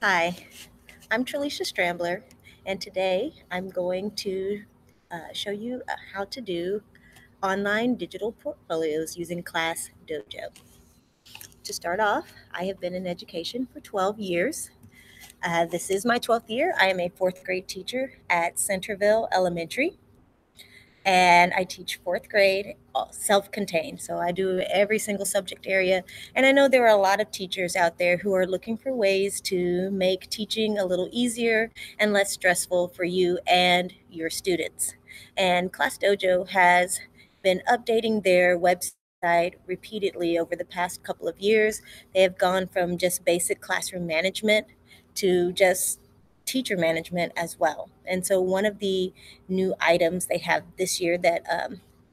Hi, I'm Tralisha Strambler, and today I'm going to show you how to do online digital portfolios using Class Dojo. To start off, I have been in education for 12 years. This is my 12th year. I am a fourth grade teacher at Centerville Elementary, and I teach fourth grade self contained. So I do every single subject area. And I know there are a lot of teachers out there who are looking for ways to make teaching a little easier and less stressful for you and your students. And Class Dojo has been updating their website repeatedly over the past couple of years. They have gone from just basic classroom management to just teacher management as well. And so one of the new items they have this year that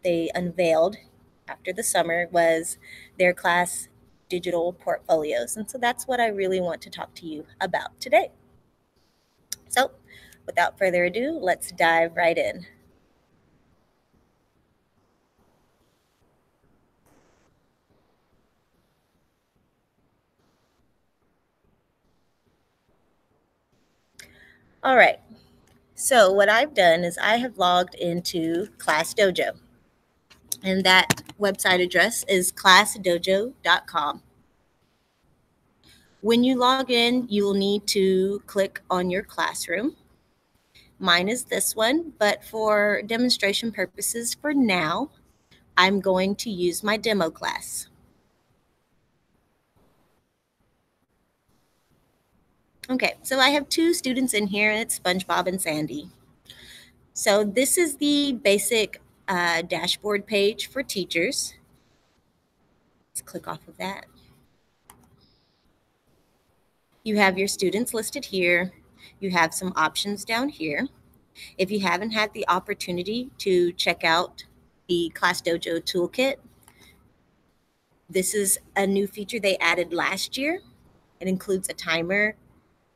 they unveiled after the summer was their class digital portfolios. And so that's what I really want to talk to you about today. So without further ado, let's dive right in. All right. So what I've done is I have logged into Class Dojo, and that website address is classdojo.com. When you log in, you will need to click on your classroom. Mine is this one, but for demonstration purposes for now, I'm going to use my demo class. Okay, so I have two students in here, and it's SpongeBob and Sandy. So this is the basic dashboard page for teachers. Let's click off of that. You have your students listed here. You have some options down here. If you haven't had the opportunity to check out the Class Dojo Toolkit, this is a new feature they added last year. It includes a timer,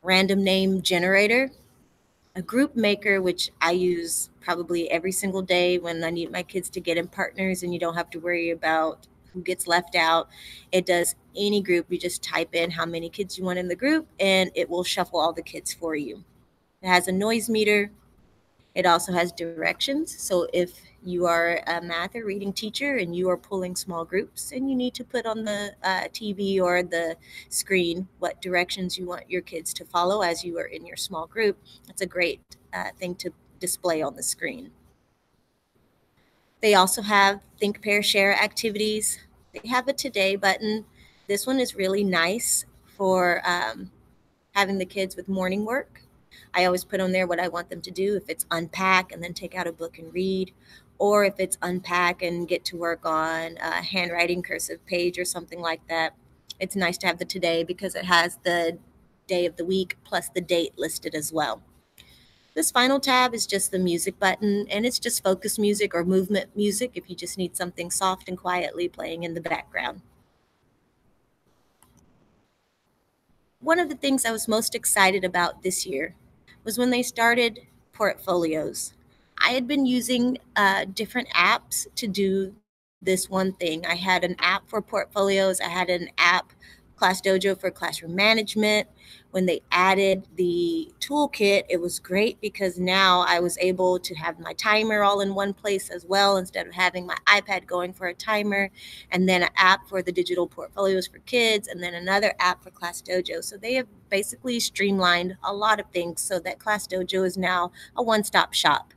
random name generator, a group maker, which I use probably every single day when I need my kids to get in partners and you don't have to worry about who gets left out. It does any group. You just type in how many kids you want in the group and it will shuffle all the kids for you. It has a noise meter. It also has directions. So if you are a math or reading teacher and you are pulling small groups and you need to put on the TV or the screen what directions you want your kids to follow as you are in your small group, that's a great thing to display on the screen. They also have Think, Pair, Share activities. They have a Today button. This one is really nice for having the kids with morning work. I always put on there what I want them to do. If it's unpack and then take out a book and read, or if it's unpack and get to work on a handwriting cursive page or something like that. It's nice to have the today because it has the day of the week plus the date listed as well. This final tab is just the music button, and it's just focus music or movement music if you just need something soft and quietly playing in the background. One of the things I was most excited about this year was when they started portfolios. I had been using different apps to do this one thing. I had an app for portfolios, I had an app, Class Dojo, for classroom management. When they added the toolkit, it was great because now I was able to have my timer all in one place as well instead of having my iPad going for a timer, and then an app for the digital portfolios for kids, and then another app for Class Dojo. So they have basically streamlined a lot of things so that Class Dojo is now a one-stop shop.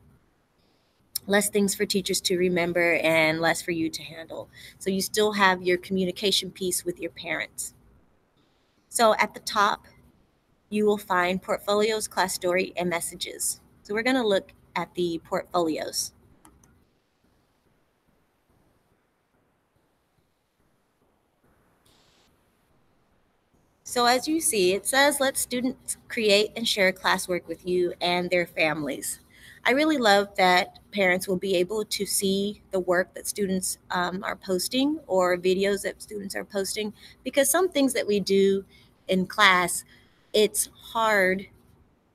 Less things for teachers to remember and less for you to handle. So you still have your communication piece with your parents. So at the top, you will find portfolios, class story, and messages. So we're going to look at the portfolios. So as you see, it says let students create and share classwork with you and their families. I really love that parents will be able to see the work that students are posting or videos that students are posting, because some things that we do in class, it's hard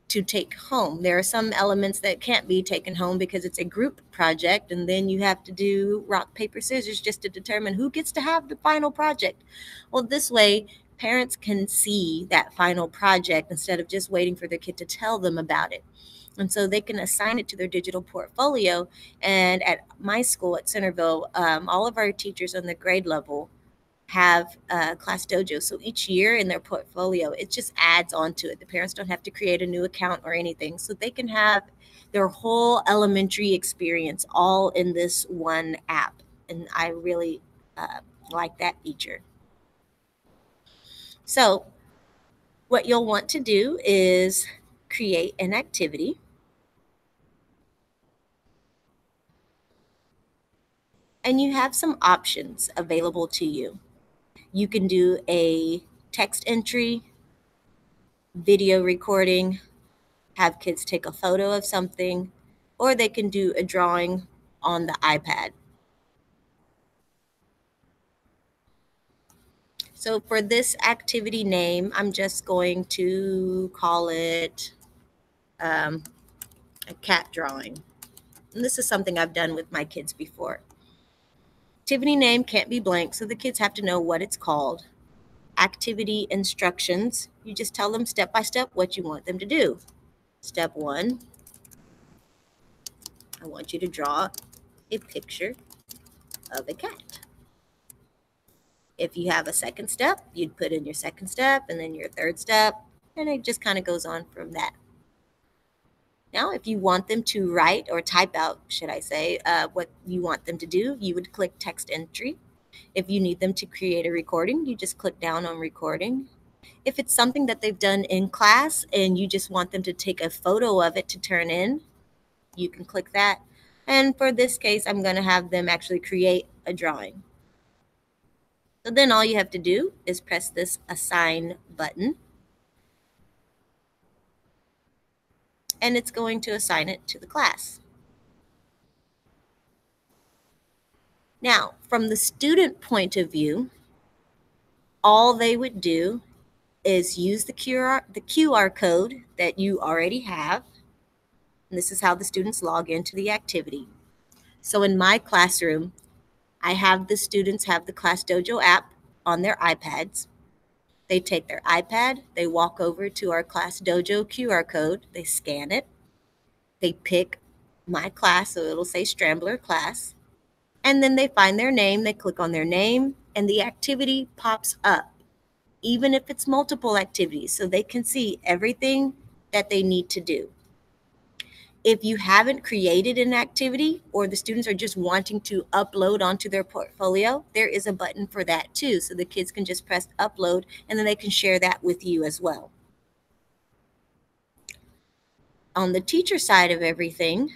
to take home. There are some elements that can't be taken home because it's a group project, and then you have to do rock, paper, scissors just to determine who gets to have the final project. Well, this way, parents can see that final project instead of just waiting for their kid to tell them about it. And so they can assign it to their digital portfolio. And at my school at Centerville, all of our teachers on the grade level have Class Dojo. So each year in their portfolio, it just adds on to it. The parents don't have to create a new account or anything. So they can have their whole elementary experience all in this one app. And I really like that feature. So what you'll want to do is create an activity. And you have some options available to you. You can do a text entry, video recording, have kids take a photo of something, or they can do a drawing on the iPad. So for this activity name, I'm just going to call it a cat drawing. And this is something I've done with my kids before. Activity name can't be blank, so the kids have to know what it's called. Activity instructions, you just tell them step by step what you want them to do. Step 1, I want you to draw a picture of a cat. If you have a second step, you'd put in your second step and then your third step, and it just kind of goes on from that. Now, if you want them to write or type out, should I say, what you want them to do, you would click text entry. If you need them to create a recording, you just click down on recording. If it's something that they've done in class and you just want them to take a photo of it to turn in, you can click that. And for this case, I'm going to have them actually create a drawing. So then all you have to do is press this assign button, and it's going to assign it to the class. Now, from the student point of view, all they would do is use the QR code that you already have. And this is how the students log into the activity. So in my classroom, I have the students have the Class Dojo app on their iPads. They take their iPad, they walk over to our Class Dojo QR code, they scan it, they pick my class, so it'll say Strambler class, and then they find their name, they click on their name, and the activity pops up, even if it's multiple activities, so they can see everything that they need to do. If you haven't created an activity or the students are just wanting to upload onto their portfolio, there is a button for that too. So the kids can just press upload and then they can share that with you as well. On the teacher side of everything,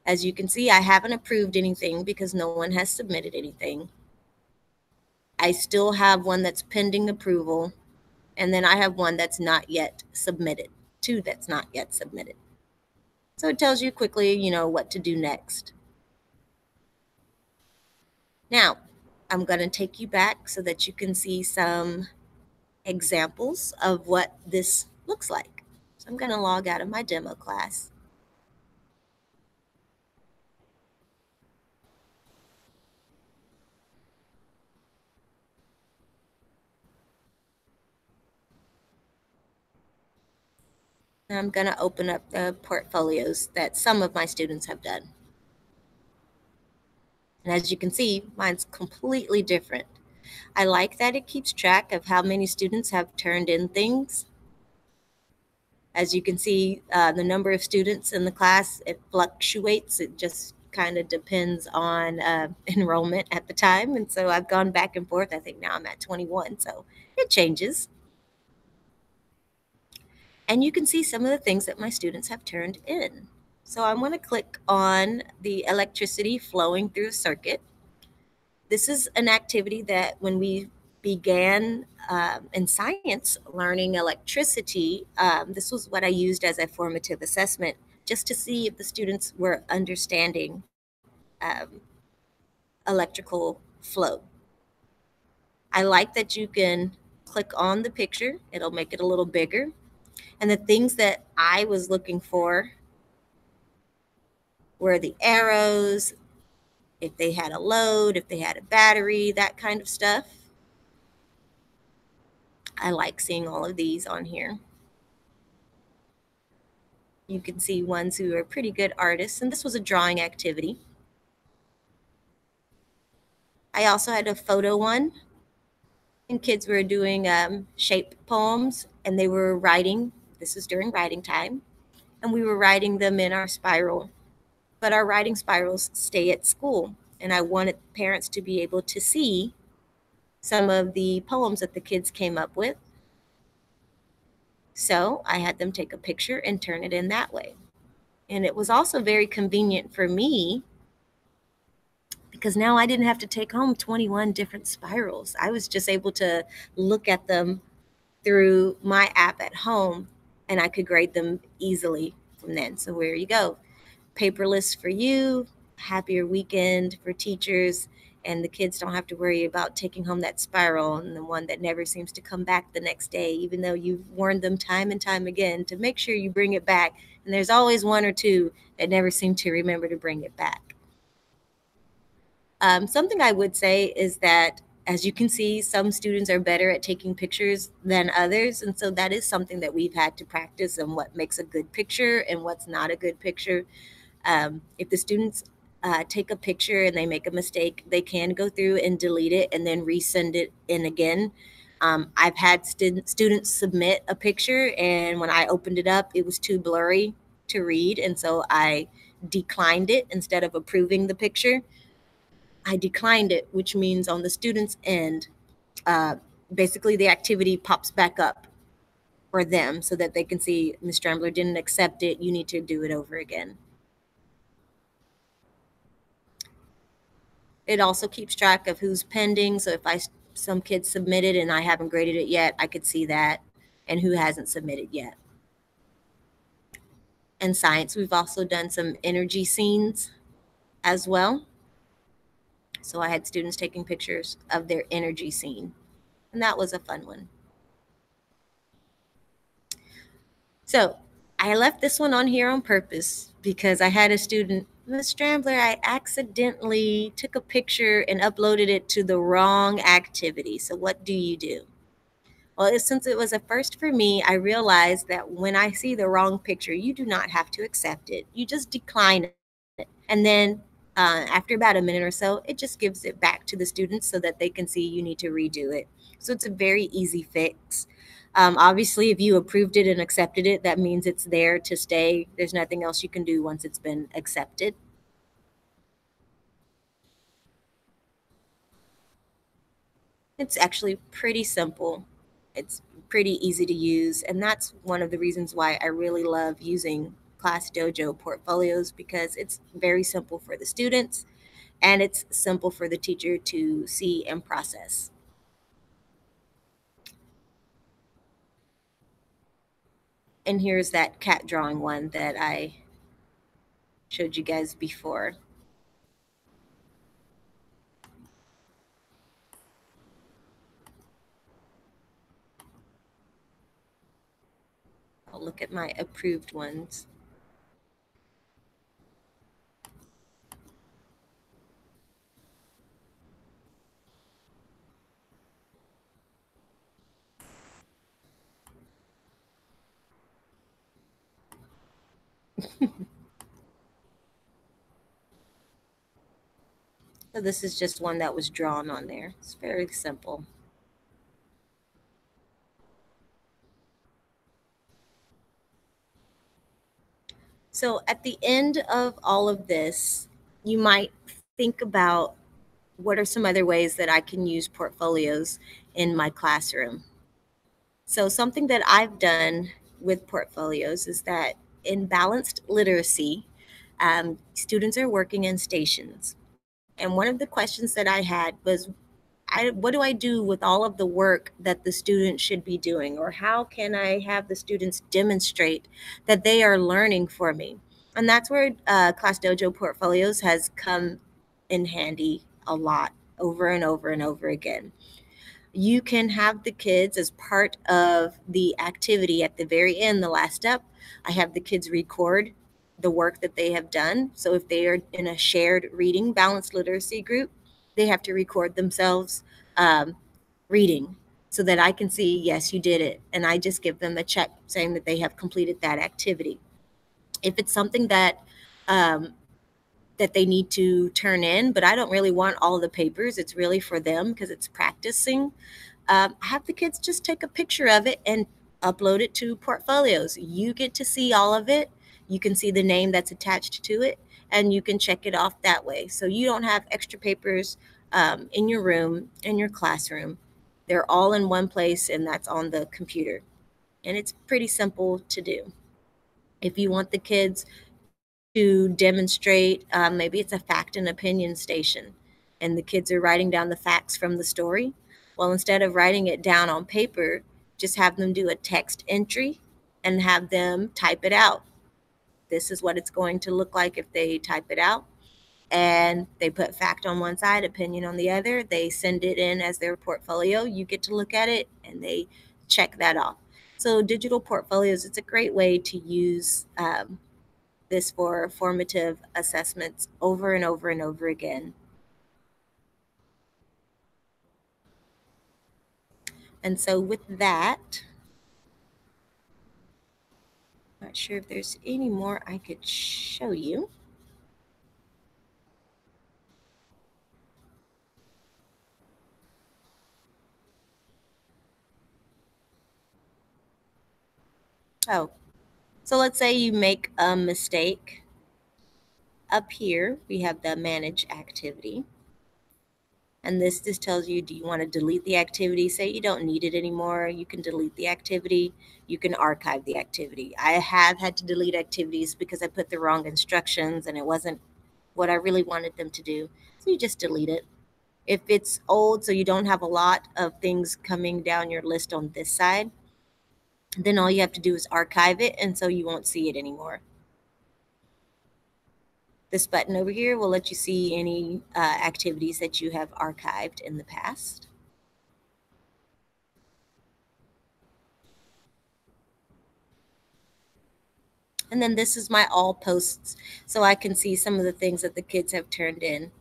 as you can see, I haven't approved anything because no one has submitted anything. I still have one that's pending approval, and then I have one that's not yet submitted, two that's not yet submitted. So it tells you quickly, what to do next. Now, I'm going to take you back so that you can see some examples of what this looks like. So I'm going to log out of my demo class. And I'm going to open up the portfolios that some of my students have done. And as you can see, mine's completely different. I like that it keeps track of how many students have turned in things. As you can see, the number of students in the class, it fluctuates. It just kind of depends on enrollment at the time. And so I've gone back and forth. I think now I'm at 21, so it changes. And you can see some of the things that my students have turned in. So I want to click on the electricity flowing through a circuit. This is an activity that when we began in science learning electricity, this was what I used as a formative assessment just to see if the students were understanding electrical flow. I like that you can click on the picture, it'll make it a little bigger. And the things that I was looking for were the arrows, if they had a load, if they had a battery, that kind of stuff. I like seeing all of these on here. You can see ones who are pretty good artists, and this was a drawing activity. I also had a photo one, and kids were doing shape poems, and they were writing. This was during writing time, and we were writing them in our spiral. But our writing spirals stay at school, and I wanted parents to be able to see some of the poems that the kids came up with. So I had them take a picture and turn it in that way. And it was also very convenient for me because now I didn't have to take home 21 different spirals. I was just able to look at them through my app at home, and I could grade them easily from then. So there you go. Paperless for you, happier weekend for teachers, and the kids don't have to worry about taking home that spiral and the one that never seems to come back the next day, even though you've warned them time and time again to make sure you bring it back. And there's always one or two that never seem to remember to bring it back. Something I would say is that, as you can see, some students are better at taking pictures than others. And so that is something that we've had to practice on what makes a good picture and what's not a good picture. If the students take a picture and they make a mistake, they can go through and delete it and then resend it in again. I've had students submit a picture, and when I opened it up, it was too blurry to read. And so I declined it instead of approving the picture. I declined it, which means on the student's end, uh, basically the activity pops back up for them so that they can see Ms. Strambler didn't accept it. You need to do it over again. It also keeps track of who's pending. So if some kids submitted and I haven't graded it yet, I could see that, and who hasn't submitted yet. In science, we've also done some energy scenes as well. So I had students taking pictures of their energy scene, and that was a fun one. So I left this one on here on purpose because I had a student, Ms. Strambler, I accidentally took a picture and uploaded it to the wrong activity. So what do you do? Well, since it was a first for me, I realized that when I see the wrong picture, you do not have to accept it. You just decline it. And then after about a minute or so, it just gives it back to the students so that they can see you need to redo it. So it's a very easy fix. Obviously, if you approved it and accepted it, that means it's there to stay. There's nothing else you can do once it's been accepted. It's actually pretty simple. It's pretty easy to use. And that's one of the reasons why I really love using Class Dojo portfolios, because it's very simple for the students and it's simple for the teacher to see and process. And here's that cat drawing one that I showed you guys before. I'll look at my approved ones. So this is just one that was drawn on there. It's very simple. So at the end of all of this, you might think about, what are some other ways that I can use portfolios in my classroom? So something that I've done with portfolios is that in balanced literacy, students are working in stations. And one of the questions that I had was, what do I do with all of the work that the students should be doing? Or how can I have the students demonstrate that they are learning for me? And that's where Class Dojo portfolios has come in handy a lot, over and over and over again. You can have the kids, as part of the activity at the very end, the last step, I have the kids record the work that they have done. So if they are in a shared reading balanced literacy group, they have to record themselves reading. so that I can see, yes, you did it. And I just give them a check saying that they have completed that activity. If it's something um, that they need to turn in, but I don't really want all the papers, it's really for them because it's practicing. Have the kids just take a picture of it and upload it to portfolios. You get to see all of it. You can see the name that's attached to it, and you can check it off that way. So you don't have extra papers in your room, in your classroom. They're all in one place, and that's on the computer. And it's pretty simple to do. If you want the kids to demonstrate, maybe it's a fact and opinion station, and the kids are writing down the facts from the story. Well, instead of writing it down on paper, just have them do a text entry and have them type it out. This is what it's going to look like if they type it out. And they put fact on one side, opinion on the other. They send it in as their portfolio. You get to look at it and they check that off. So, digital portfolios, it's a great way to use this for formative assessments over and over and over again. And so, with that, not sure if there's any more I could show you. Oh, so let's say you make a mistake. Up here, we have the manage activity. And this just tells you, do you want to delete the activity? Say you don't need it anymore. You can delete the activity. You can archive the activity. I have had to delete activities because I put the wrong instructions and it wasn't what I really wanted them to do. So you just delete it. If it's old, so you don't have a lot of things coming down your list on this side, then all you have to do is archive it, and so you won't see it anymore. This button over here will let you see any activities that you have archived in the past. And then this is my all posts, so I can see some of the things that the kids have turned in.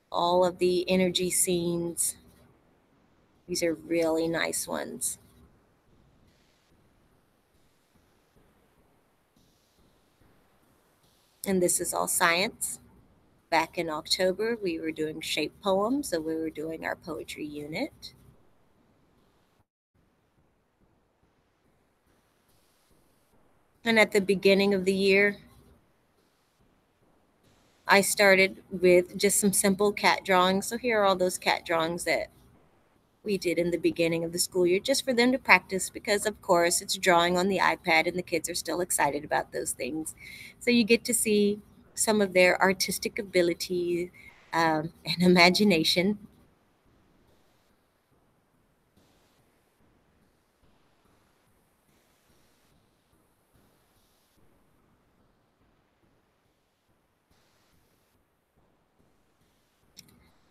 All of the energy scenes. These are really nice ones. And this is all science. Back in October, we were doing shape poems, so we were doing our poetry unit. And at the beginning of the year, I started with just some simple cat drawings. So here are all those cat drawings that we did in the beginning of the school year, just for them to practice, because of course it's drawing on the iPad and the kids are still excited about those things. So you get to see some of their artistic ability and imagination.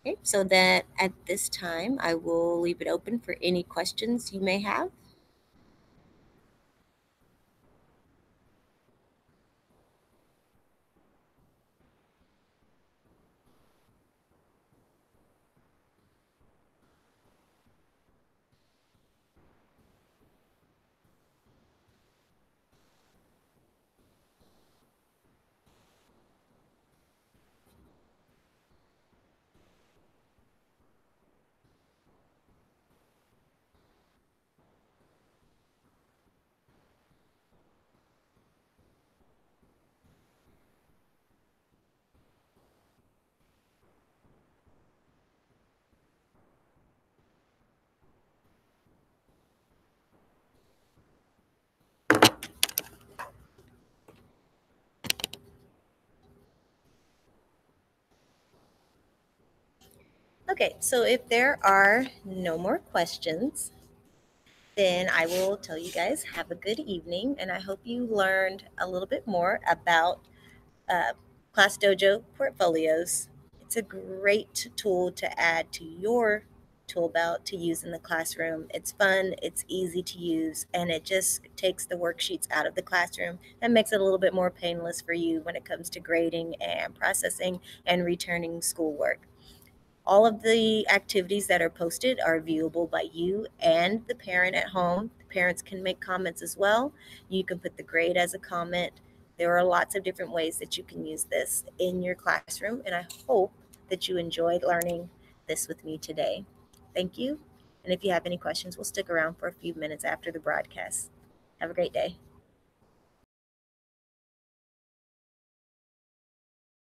Okay, so that at this time, I will leave it open for any questions you may have. Okay, so if there are no more questions, then I will tell you guys have a good evening, and I hope you learned a little bit more about uh, Class Dojo portfolios. It's a great tool to add to your tool belt to use in the classroom. It's fun, it's easy to use, and it just takes the worksheets out of the classroom and makes it a little bit more painless for you when it comes to grading and processing and returning schoolwork. All of the activities that are posted are viewable by you and the parent at home. The parents can make comments as well. You can put the grade as a comment. There are lots of different ways that you can use this in your classroom, and I hope that you enjoyed learning this with me today. Thank you. And if you have any questions, we'll stick around for a few minutes after the broadcast. Have a great day.